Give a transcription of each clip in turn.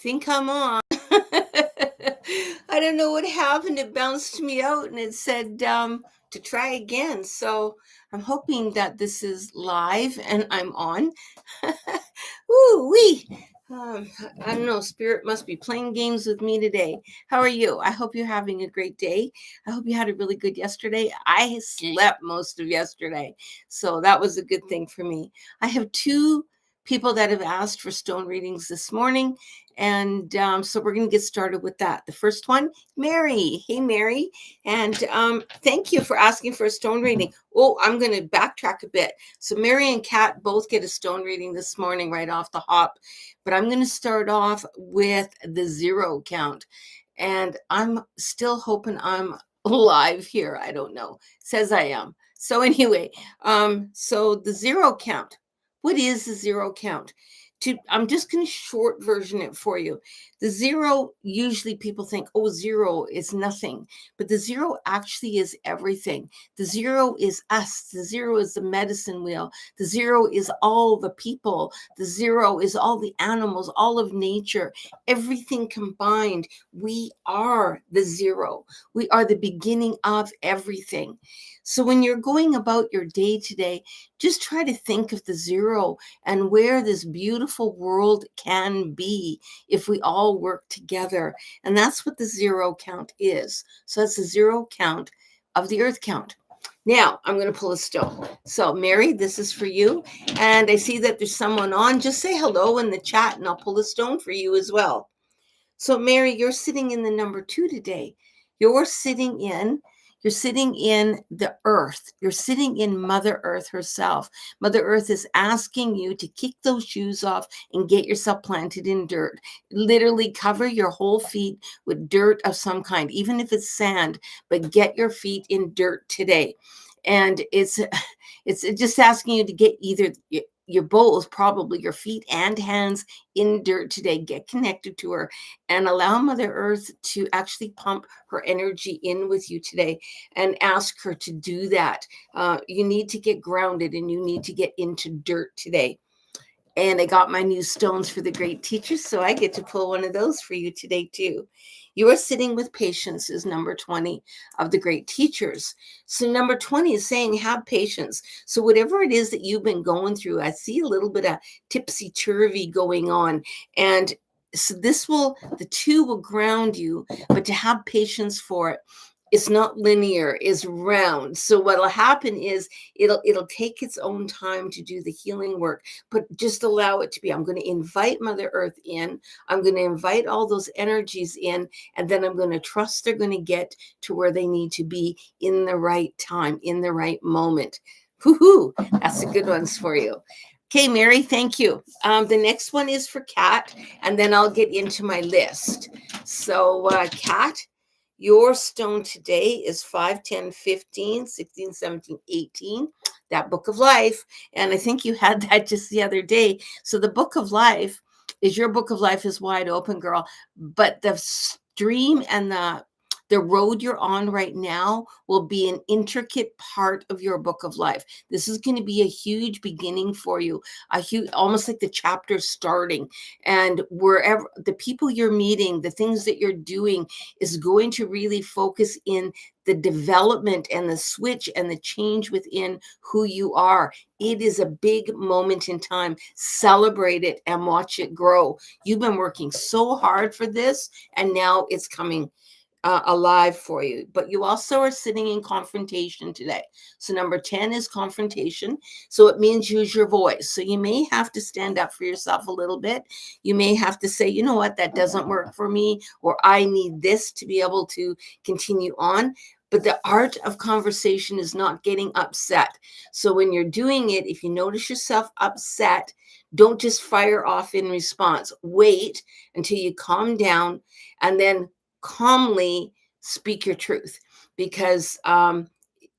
think I'm on. I don't know what happened. It bounced me out and it said to try again. So I'm hoping that this is live and I'm on. Woo wee. Um, I don't know. Spirit must be playing games with me today. How are you? I hope you're having a great day. I hope you had a really good yesterday. I slept most of yesterday, so that was a good thing for me. I have two people that have asked for stone readings this morning. And so we're going to get started with that. The first one, Mary. Hey, Mary. And thank you for asking for a stone reading. Oh, I'm going to backtrack a bit. So Mary and Kat both get a stone reading this morning right off the hop. But I'm going to start off with the zero count. And I'm still hoping I'm alive here. I don't know. It says I am. So anyway, so the zero count. What is the zero count? I'm just going to short version it for you. The zero, usually people think, oh, zero is nothing. But the zero actually is everything. The zero is us. The zero is the medicine wheel. The zero is all the people. The zero is all the animals, all of nature, everything combined. We are the zero. We are the beginning of everything. So when you're going about your day today, just try to think of the zero and where this beautiful world can be if we all work together. And that's what the zero count is. So that's the zero count of the earth count. Now I'm going to pull a stone. So Mary, this is for you. And I see that there's someone on. Just say hello in the chat and I'll pull a stone for you as well. So Mary, you're sitting in the number 2 today. You're sitting in the earth. You're sitting in Mother Earth herself. Mother Earth is asking you to kick those shoes off and get yourself planted in dirt. Literally cover your whole feet with dirt of some kind, even if it's sand, but get your feet in dirt today. And it's just asking you to get either your both, probably your feet and hands in dirt today. Get connected to her and allow Mother Earth to actually pump her energy in with you today and ask her to do that. You need to get grounded and you need to get into dirt today. And I got my new stones for the great teachers, so I get to pull one of those for you today too. You are sitting with patience is number 20 of the great teachers. So number 20 is saying have patience. So whatever it is that you've been going through, I see a little bit of tipsy-turvy going on. And so the 2 will ground you, but to have patience for it. It's not linear, it's round. So what'll happen is it'll take its own time to do the healing work, but just allow it to be. I'm going to invite Mother Earth in. I'm going to invite all those energies in, and then I'm going to trust they're going to get to where they need to be in the right time, in the right moment. Woohoo! That's a good ones for you. Okay, Mary, thank you. The next one is for Kat, and then I'll get into my list. So, Kat, your stone today is 5, 10, 15, 16, 17, 18, that book of life. And I think you had that just the other day. So the book of life is your book of life is wide open, girl. But the stream and the road you're on right now will be an intricate part of your book of life. This is going to be a huge beginning for you, almost like the chapter starting. And wherever the people you're meeting, the things that you're doing is going to really focus in the development and the switch and the change within who you are. It is a big moment in time. Celebrate it and watch it grow. You've been working so hard for this, and now it's coming alive for you. But you also are sitting in confrontation today. So number 10 is confrontation. So it means use your voice. So you may have to stand up for yourself a little bit. You may have to say, you know what, that doesn't work for me, or I need this to be able to continue on. But the art of conversation is not getting upset. So when you're doing it, if you notice yourself upset, don't just fire off in response. Wait until you calm down and then calmly speak your truth, because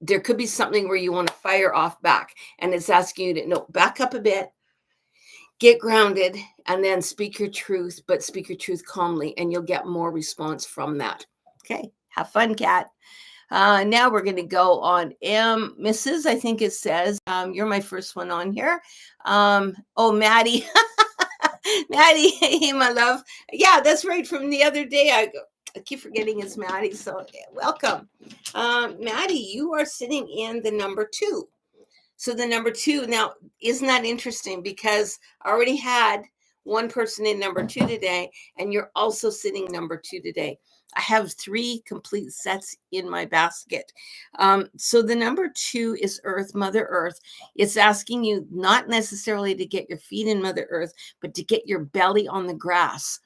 there could be something where you want to fire off back, and it's asking you to back up a bit, get grounded, and then speak your truth, but speak your truth calmly, and you'll get more response from that. Okay, have fun, Kat. Now we're going to go on Mrs. I think it says, you're my first one on here. Oh, Maddie. Maddie, hey, my love. Yeah, that's right. From the other day, I keep forgetting it's Maddie. So welcome, Maddie. You are sitting in the number two. So the number two now, isn't that interesting? Because I already had one person in number two today, and you're also sitting number two today. I have three complete sets in my basket. So the number two is Earth, Mother Earth. It's asking you not necessarily to get your feet in Mother Earth, but to get your belly on the grass.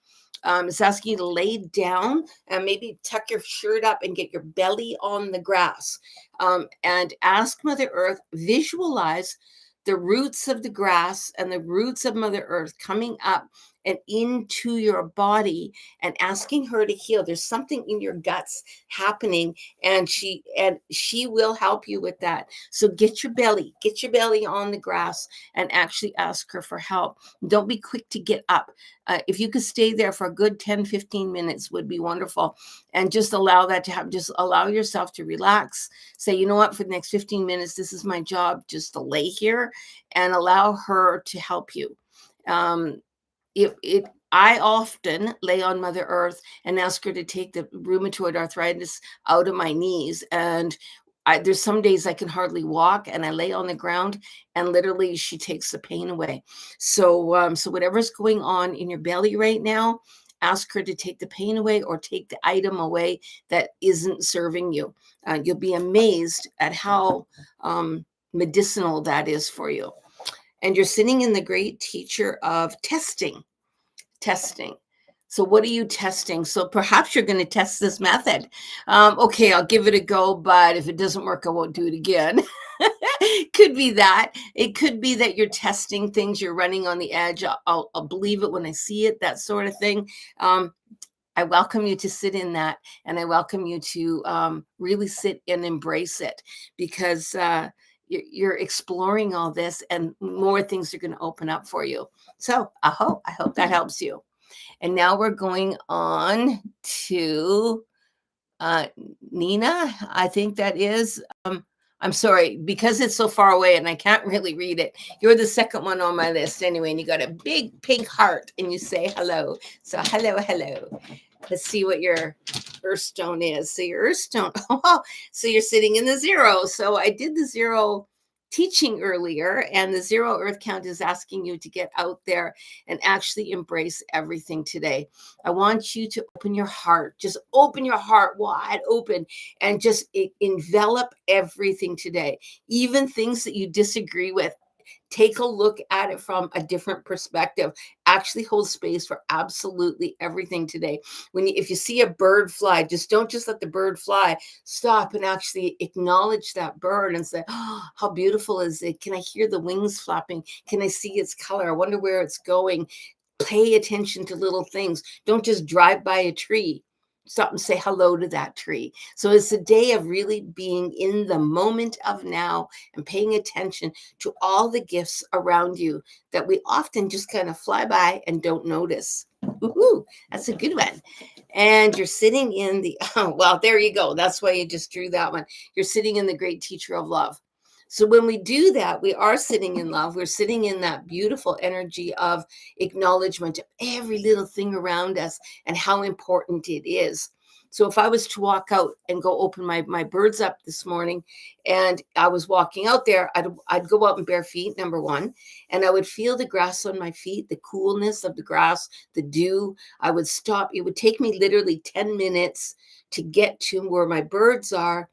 It's asking you to lay down and maybe tuck your shirt up and get your belly on the grass. And ask Mother Earth, visualize the roots of the grass and the roots of Mother Earth coming up and into your body, and asking her to heal. There's something in your guts happening, and she will help you with that. So get your belly on the grass and actually ask her for help. Don't be quick to get up. If you could stay there for a good 10-15 minutes would be wonderful, and just allow that to happen. Just allow yourself to relax. Say, you know what, for the next 15 minutes, this is my job, just to lay here, and allow her to help you. I often lay on Mother Earth and ask her to take the rheumatoid arthritis out of my knees. And there's some days I can hardly walk, and I lay on the ground, and literally she takes the pain away. So whatever's going on in your belly right now, ask her to take the pain away, or take the item away that isn't serving you. You'll be amazed at how medicinal that is for you. And you're sitting in the great teacher of testing. So what are you testing? So perhaps you're going to test this method. Okay, I'll give it a go, but if it doesn't work, I won't do it again. Could be that. It could be that you're testing things. You're running on the edge. I'll believe it when I see it, that sort of thing. I welcome you to sit in that, and I welcome you to really sit and embrace it, because you're exploring all this, and more things are going to open up for you. So I hope that helps you. And now we're going on to Nina. I think that is. I'm sorry, because it's so far away and I can't really read it. You're the second one on my list anyway, and you got a big pink heart, and you say hello. So hello. Let's see what your earth stone is. So your earth stone, so you're sitting in the zero. So I did the zero teaching earlier, and the zero earth count is asking you to get out there and actually embrace everything today. I want you to open your heart, just open your heart wide open, and just envelop everything today, even things that you disagree with. Take a look at it from a different perspective. Actually hold space for absolutely everything today. If you see a bird fly, don't just let the bird fly. Stop and actually acknowledge that bird and say, oh, how beautiful is it? Can I hear the wings flapping? Can I see its color? I wonder where it's going. Pay attention to little things. Don't just drive by a tree. Stop and say hello to that tree. So it's a day of really being in the moment of now and paying attention to all the gifts around you that we often just kind of fly by and don't notice. Woohoo, that's a good one. And you're sitting in the, well, there you go. That's why you just drew that one. You're sitting in the great teacher of love. So when we do that, we are sitting in love. We're sitting in that beautiful energy of acknowledgement of every little thing around us and how important it is. So if I was to walk out and go open my birds up this morning, and I was walking out there, I'd go out in bare feet, number one, and I would feel the grass on my feet, the coolness of the grass, the dew. I would stop. It would take me literally 10 minutes to get to where my birds are.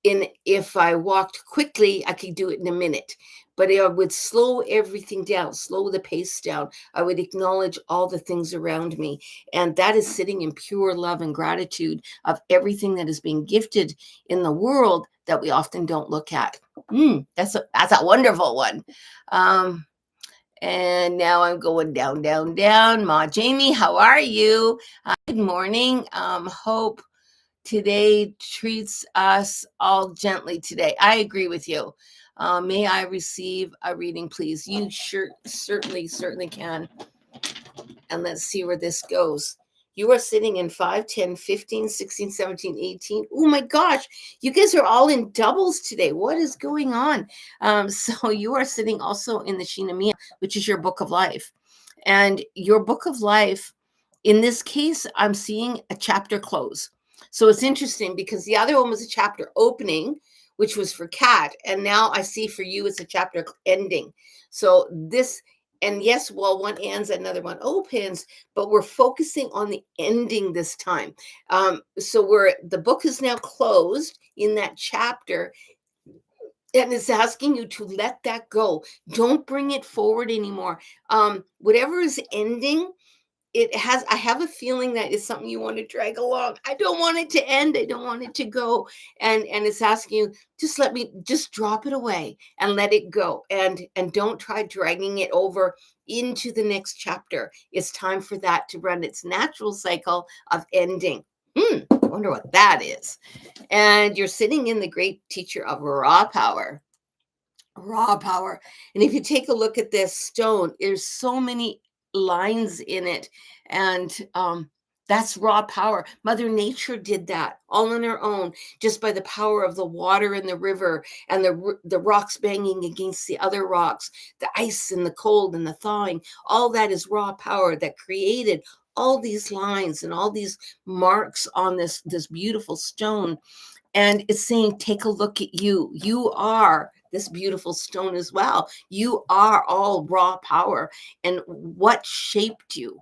If I walked quickly, I could do it in a minute, but I would slow everything down, slow the pace down. I would acknowledge all the things around me. And that is sitting in pure love and gratitude of everything that is being gifted in the world that we often don't look at. That's a wonderful one. And now I'm going down. Ma Jamie, how are you? Good morning. Hope today treats us all gently today. I agree with you. May I receive a reading, please? You certainly can. And let's see where this goes. You are sitting in 5, 10, 15, 16, 17, 18. Oh my gosh, you guys are all in doubles today. What is going on? So you are sitting also in the Shamanic, which is your book of life. And your book of life, in this case, I'm seeing a chapter close. So it's interesting because the other one was a chapter opening, which was for Kat. And now I see for you it's a chapter ending. So this, and yes, well, one ends, another one opens, but we're focusing on the ending this time. So the book is now closed in that chapter, and it's asking you to let that go. Don't bring it forward anymore. Whatever is ending, I have a feeling that it's something you want to drag along. I don't want it to end. I don't want it to go. And it's asking you, just drop it away and let it go. And don't try dragging it over into the next chapter. It's time for that to run its natural cycle of ending. I wonder what that is. And you're sitting in the great teacher of raw power. Raw power. And if you take a look at this stone, there's so many lines in it. And that's raw power. Mother Nature did that all on her own, just by the power of the water in the river and the rocks banging against the other rocks, the ice and the cold and the thawing. All that is raw power that created all these lines and all these marks on this beautiful stone. And it's saying, take a look at you. You are this beautiful stone as well. You are all raw power. And what shaped you?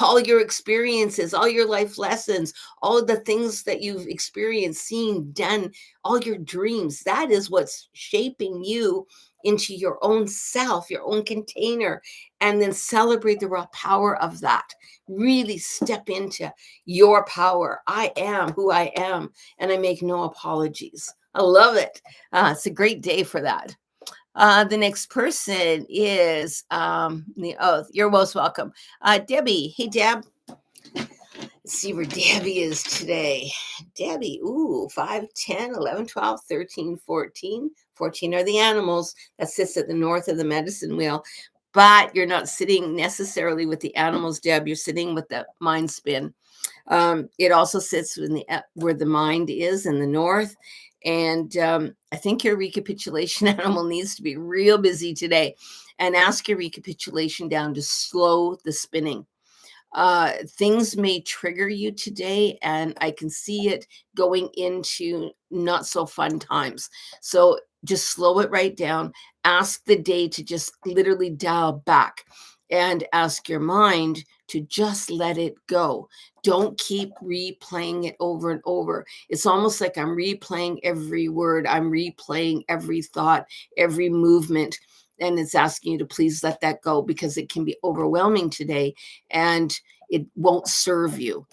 All your experiences, all your life lessons, all of the things that you've experienced, seen, done, all your dreams, that is what's shaping you into your own self, your own container. And then celebrate the raw power of that. Really step into your power. I am who I am, and I make no apologies. I love it. It's a great day for that. The next person is you're most welcome. Debbie. Hey, Deb. Let's see where Debbie is today. Debbie, 5, 10, 11, 12, 13, 14. 14 are the animals. That sits at the north of the medicine wheel. But you're not sitting necessarily with the animals, Deb. You're sitting with the mind spin. It also sits in where the mind is in the north. And I think your recapitulation animal needs to be real busy today, and ask your recapitulation down to slow the spinning. Things may trigger you today, and I can see it going into not so fun times. So just slow it right down. Ask the day to just literally dial back, and ask your mind to just let it go. Don't keep replaying it over and over. It's almost like I'm replaying every word, I'm replaying every thought, every movement. And it's asking you to please let that go, because it can be overwhelming today and it won't serve you.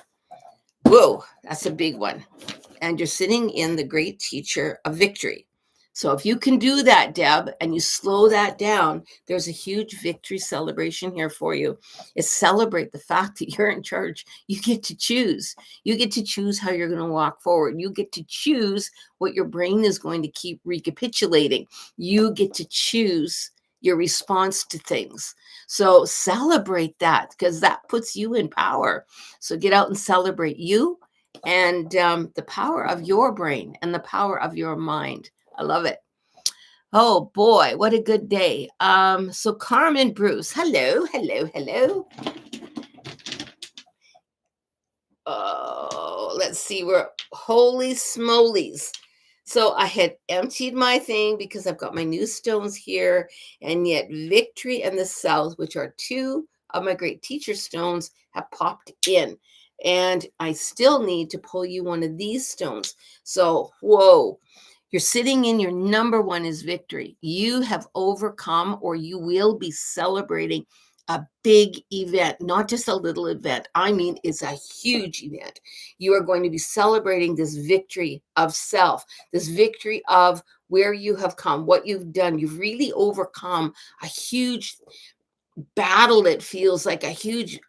Whoa, that's a big one. And you're sitting in the great teacher of victory. So if you can do that, Deb, and you slow that down, there's a huge victory celebration here for you. It's celebrate the fact that you're in charge. You get to choose. You get to choose how you're going to walk forward. You get to choose what your brain is going to keep recapitulating. You get to choose your response to things. So celebrate that, because that puts you in power. So get out and celebrate you and the power of your brain and the power of your mind. I love it. Oh boy, what a good day. So Carmen Bruce, hello, hello, hello. Oh, let's see, holy smolies. So I had emptied my thing because I've got my new stones here, and yet Victory and the South, which are two of my great teacher stones, have popped in. And I still need to pull you one of these stones. So, whoa, you're sitting in your number one is victory. You have overcome, or you will be celebrating a big event, not just a little event. I mean, it's a huge event. You are going to be celebrating this victory of self, this victory of where you have come, what you've done. You've really overcome a huge battle. It feels like a huge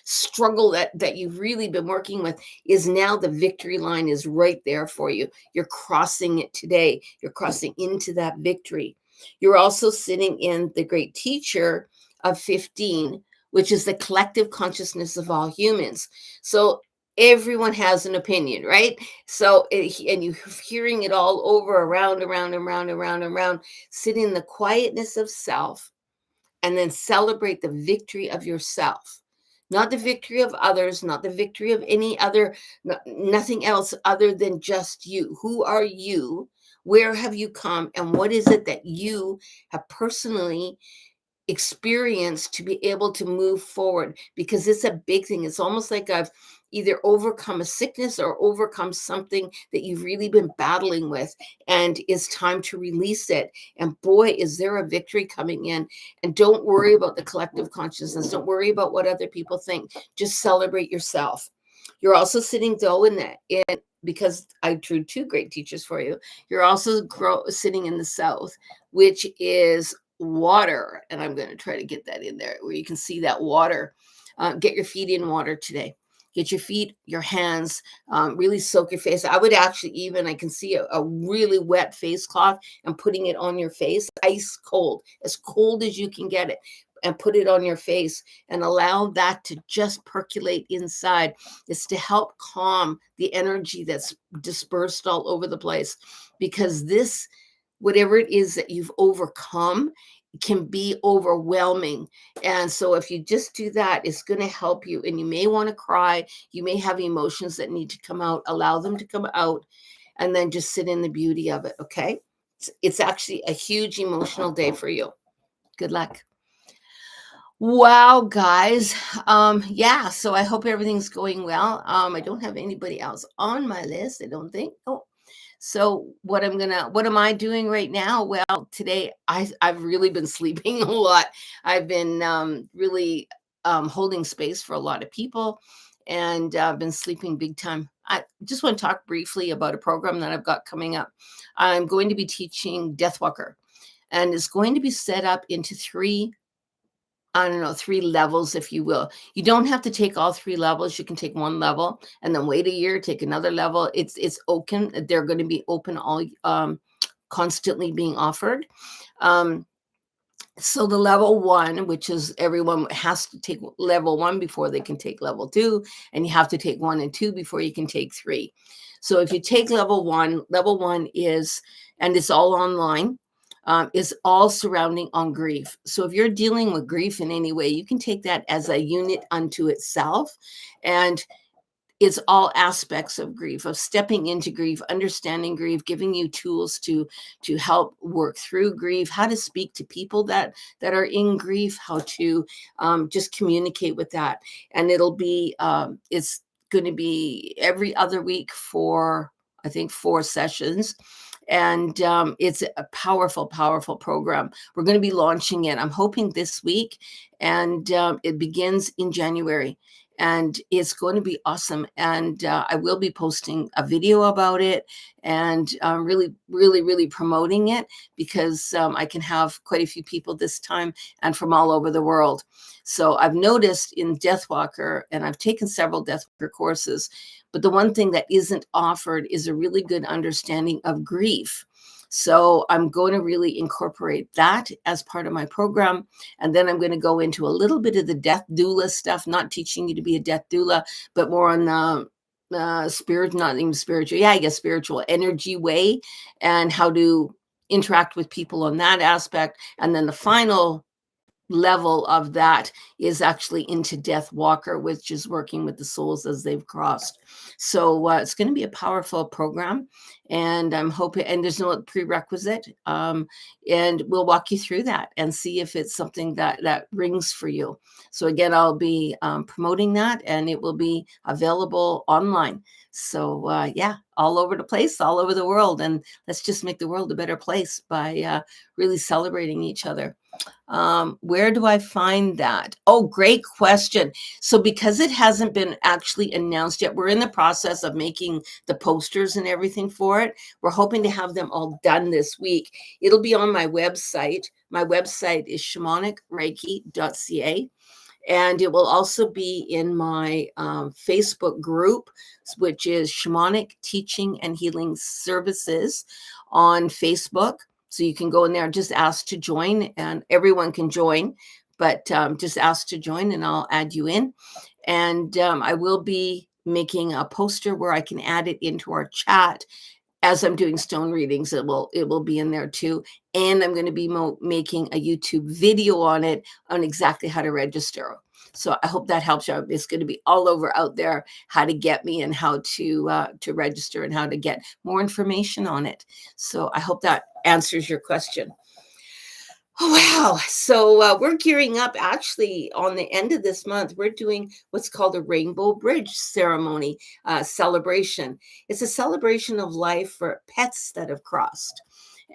struggle that you've really been working with. Is now the victory line is right there for you. You're crossing it today. You're crossing into that victory. You're also sitting in the great teacher of 15, which is the collective consciousness of all humans. So everyone has an opinion, right? So and you're hearing it all over, around, sit in the quietness of self and then celebrate the victory of yourself, not the victory of others, not the victory of any other, nothing else other than just you. Who are you? Where have you come? And what is it that you have personally experience to be able to move forward? Because it's a big thing. It's almost like I've either overcome a sickness or overcome something that you've really been battling with, and it's time to release it. And boy, is there a victory coming in. And don't worry about the collective consciousness. Don't worry about what other people think. Just celebrate yourself. You're also sitting though in that, because I drew two great teachers for you. You're also sitting in the south, which is water. And I'm going to try to get that in there where you can see that water. Get your feet in water today. Get your feet, your hands, really soak your face. I would actually even, I can see a really wet face cloth and putting it on your face, ice cold, as cold as you can get it, and put it on your face and allow that to just percolate inside. It's to help calm the energy that's dispersed all over the place, because this, whatever it is that you've overcome, can be overwhelming. And so if you just do that, it's going to help you. And you may want to cry. You may have emotions that need to come out. Allow them to come out, and then just sit in the beauty of it. Okay. It's actually a huge emotional day for you. Good luck. Wow, guys. Yeah, so I hope everything's going well. I don't have anybody else on my list, I don't think. Oh, so what am I doing right now? Well, today I've really been sleeping a lot. I've been really holding space for a lot of people, and been sleeping big time. I just want to talk briefly about a program that I've got coming up. I'm going to be teaching Deathwalker, and it's going to be set up into three levels, if you will. You don't have to take all three levels. You can take one level and then wait a year, take another level. It's open. They're going to be open all constantly being offered. So the level one, which is everyone has to take level one before they can take level two, and you have to take 1 and 2 before you can take 3. So if you take level one is, and it's all online, is all surrounding on grief. So if you're dealing with grief in any way, you can take that as a unit unto itself. And it's all aspects of grief, of stepping into grief, understanding grief, giving you tools to help work through grief, how to speak to people that are in grief, how to just communicate with that. And it'll be it's going to be every other week for, I think, 4 sessions. And it's a powerful, powerful program. We're going to be launching it, I'm hoping, this week. And it begins in January. And it's going to be awesome. And I will be posting a video about it, and really, really, really promoting it, because I can have quite a few people this time and from all over the world. So I've noticed in Deathwalker, and I've taken several Deathwalker courses, but the one thing that isn't offered is a really good understanding of grief. So I'm going to really incorporate that as part of my program. And then I'm going to go into a little bit of the death doula stuff, not teaching you to be a death doula, but more on the not even spiritual. Yeah, I guess spiritual energy way, and how to interact with people on that aspect. And then the final level of that is actually into Death Walker, which is working with the souls as they've crossed. So it's going to be a powerful program, and I'm hoping, and there's no prerequisite, and we'll walk you through that and see if it's something that rings for you. So again, I'll be promoting that, and it will be available online. So yeah, all over the place, all over the world, and let's just make the world a better place by really celebrating each other. Where do I find that? Oh, great question. So because it hasn't been actually announced yet, we're in the process of making the posters and everything for it. We're hoping to have them all done this week. It'll be on my website. My website is shamanicreiki.ca. And it will also be in my Facebook group, which is Shamanic Teaching and Healing Services on Facebook. So you can go in there and just ask to join, and everyone can join, but just ask to join and I'll add you in. And I will be making a poster where I can add it into our chat as I'm doing stone readings, it will be in there too. And I'm going to be making a YouTube video on it, on exactly how to register. So I hope that helps you out. It's going to be all over out there, how to get me and how to register and how to get more information on it. So I hope that answers your question. Oh, wow. So we're gearing up actually on the end of this month. We're doing what's called a Rainbow Bridge ceremony celebration. It's a celebration of life for pets that have crossed.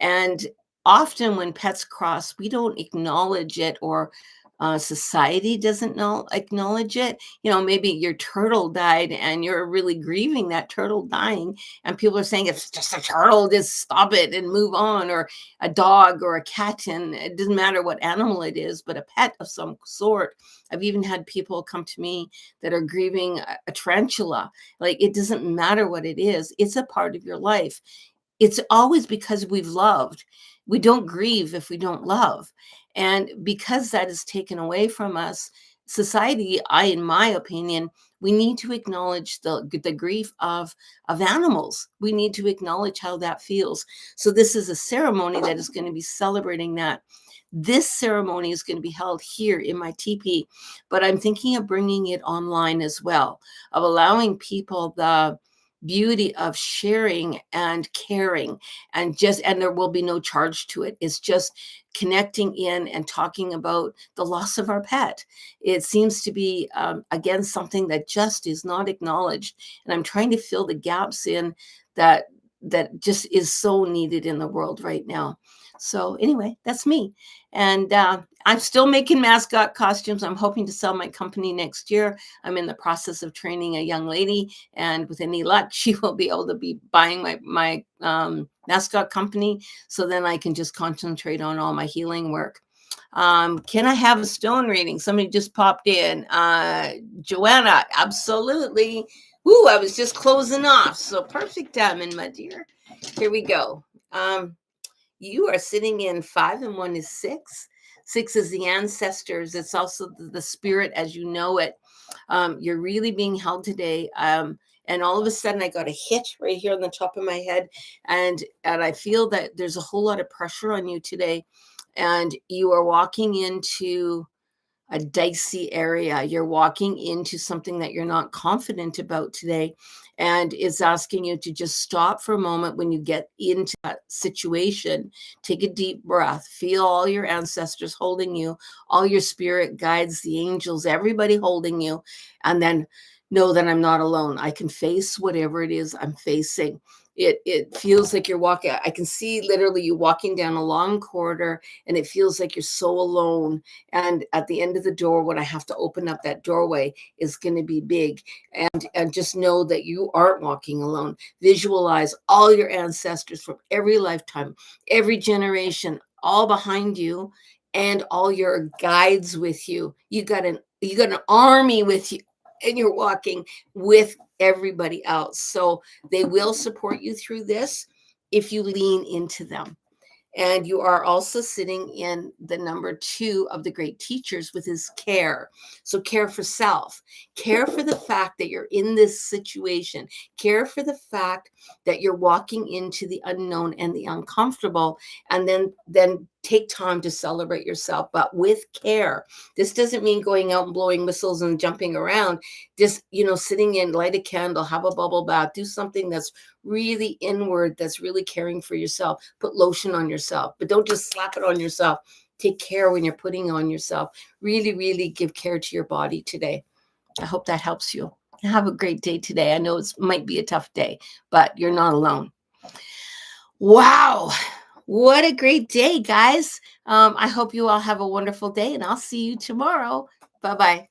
And often when pets cross, we don't acknowledge it, or society doesn't know acknowledge it. Maybe your turtle died and you're really grieving that turtle dying, and people are saying it's just a turtle, just stop it and move on, or a dog or a cat, and it doesn't matter what animal it is, but a pet of some sort. I've even had people come to me that are grieving a tarantula. Like, it doesn't matter what it is, it's a part of your life. It's always because we've loved. We don't grieve if we don't love. And because that is taken away from us, society, in my opinion, we need to acknowledge the grief of animals. We need to acknowledge how that feels. So this is a ceremony that is going to be celebrating that. This ceremony is going to be held here in my teepee, but I'm thinking of bringing it online as well, of allowing people the beauty of sharing and caring, and there will be no charge to it. It's just connecting in and talking about the loss of our pet. It seems to be again something that just is not acknowledged, and I'm trying to fill the gaps in that just is so needed in the world right now. So anyway, that's me. And I'm still making mascot costumes. I'm hoping to sell my company next year. I'm in the process of training a young lady, and with any luck, she will be able to be buying my mascot company. So then I can just concentrate on all my healing work. Can I have a stone reading? Somebody just popped in. Joanna, absolutely. Woo, I was just closing off. So perfect timing, my dear. Here we go. You are sitting in 5, and 1 is 6. 6 is the ancestors. It's also the spirit as you know it. You're really being held today. And all of a sudden I got a hit right here on the top of my head. And I feel that there's a whole lot of pressure on you today. And you are walking into a dicey area. You're walking into something that you're not confident about today. And it's asking you to just stop for a moment when you get into that situation. Take a deep breath. Feel all your ancestors holding you, all your spirit guides, the angels, everybody holding you. And then know that I'm not alone. I can face whatever it is I'm facing. It feels like you're walking. I can see literally you walking down a long corridor, and it feels like you're so alone. And at the end of the door, when I have to open up that doorway, is going to be big. And just know that you aren't walking alone. Visualize all your ancestors from every lifetime, every generation, all behind you, and all your guides with you. You got an army with you, and you're walking with everybody else. So they will support you through this if you lean into them. And you are also sitting in the number 2 of the great teachers with his care. So care for self, care for the fact that you're in this situation, care for the fact that you're walking into the unknown and the uncomfortable, and then take time to celebrate yourself, but with care. This doesn't mean going out and blowing whistles and jumping around. Just, sitting in, light a candle, have a bubble bath, do something that's really inward, that's really caring for yourself. Put lotion on yourself, but don't just slap it on yourself. Take care when you're putting on yourself. Really, really give care to your body today. I hope that helps you. Have a great day today. I know it might be a tough day, but you're not alone. Wow. What a great day, guys. I hope you all have a wonderful day, and I'll see you tomorrow. Bye-bye.